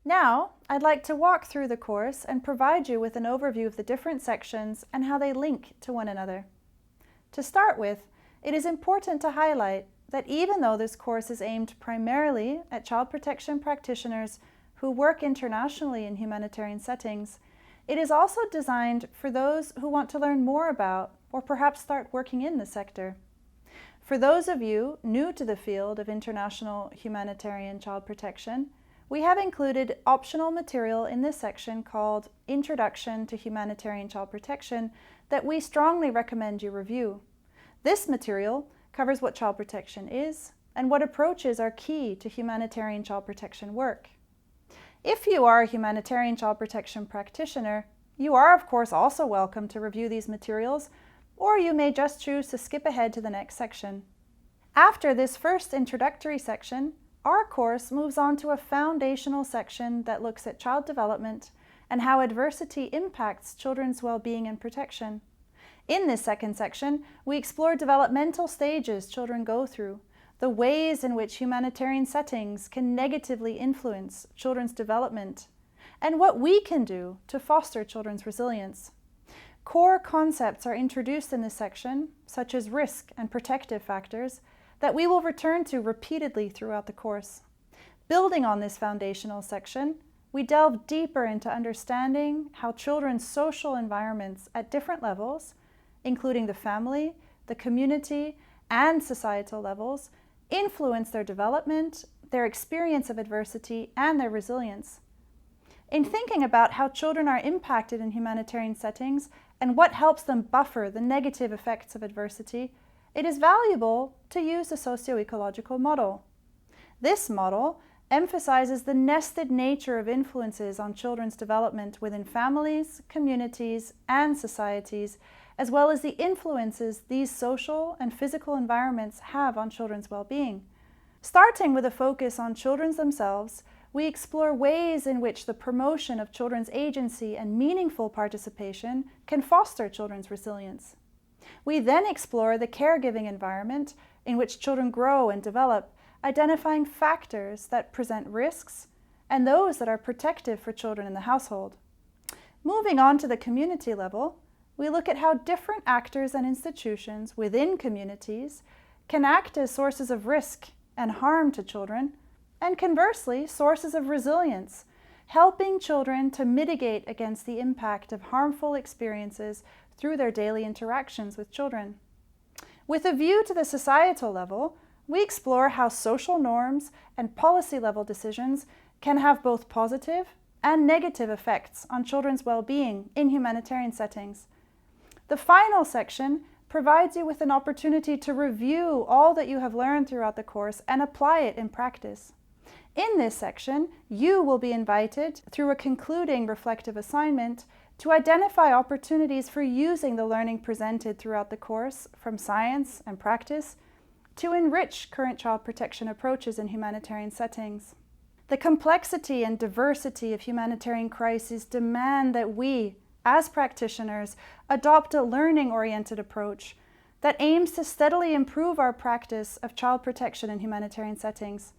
Now, I'd like to walk through the course and provide you with an overview of the different sections and how they link to one another. To start with, it is important to highlight that even though this course is aimed primarily at child protection practitioners who work internationally in humanitarian settings, it is also designed for those who want to learn more about or perhaps start working in the sector. For those of you new to the field of international humanitarian child protection, we have included optional material in this section called Introduction to Humanitarian Child Protection that we strongly recommend you review. This material covers what child protection is and what approaches are key to humanitarian child protection work. If you are a humanitarian child protection practitioner, you are of course also welcome to review these materials, or you may just choose to skip ahead to the next section. After this first introductory section, our course moves on to a foundational section that looks at child development and how adversity impacts children's well-being and protection. In this second section, we explore developmental stages children go through, the ways in which humanitarian settings can negatively influence children's development, and what we can do to foster children's resilience. Core concepts are introduced in this section, such as risk and protective factors, that we will return to repeatedly throughout the course. Building on this foundational section, we delve deeper into understanding how children's social environments at different levels, including the family, the community, and societal levels, influence their development, their experience of adversity, and their resilience. In thinking about how children are impacted in humanitarian settings and what helps them buffer the negative effects of adversity, it is valuable to use a socio-ecological model. This model emphasizes the nested nature of influences on children's development within families, communities, and societies, as well as the influences these social and physical environments have on children's well-being. Starting with a focus on children themselves, we explore ways in which the promotion of children's agency and meaningful participation can foster children's resilience. We then explore the caregiving environment in which children grow and develop, identifying factors that present risks and those that are protective for children in the household. Moving on to the community level, we look at how different actors and institutions within communities can act as sources of risk and harm to children, and conversely, sources of resilience, helping children to mitigate against the impact of harmful experiences through their daily interactions with children. With a view to the societal level, we explore how social norms and policy-level decisions can have both positive and negative effects on children's well-being in humanitarian settings. The final section provides you with an opportunity to review all that you have learned throughout the course and apply it in practice. In this section, you will be invited, through a concluding reflective assignment, to identify opportunities for using the learning presented throughout the course from science and practice to enrich current child protection approaches in humanitarian settings. The complexity and diversity of humanitarian crises demand that we, as practitioners, adopt a learning-oriented approach that aims to steadily improve our practice of child protection in humanitarian settings.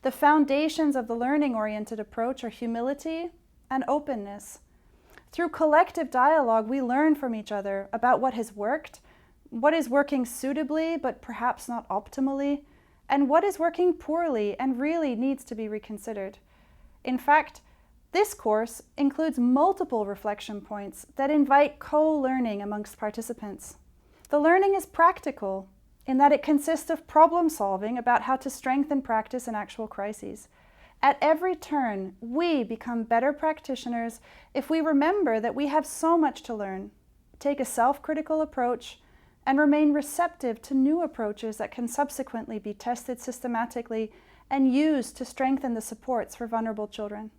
The foundations of the learning-oriented approach are humility and openness. Through collective dialogue, we learn from each other about what has worked, what is working suitably but perhaps not optimally, and what is working poorly and really needs to be reconsidered. In fact, this course includes multiple reflection points that invite co-learning amongst participants. The learning is practical in that it consists of problem solving about how to strengthen practice in actual crises. At every turn, we become better practitioners if we remember that we have so much to learn, take a self-critical approach, and remain receptive to new approaches that can subsequently be tested systematically and used to strengthen the supports for vulnerable children.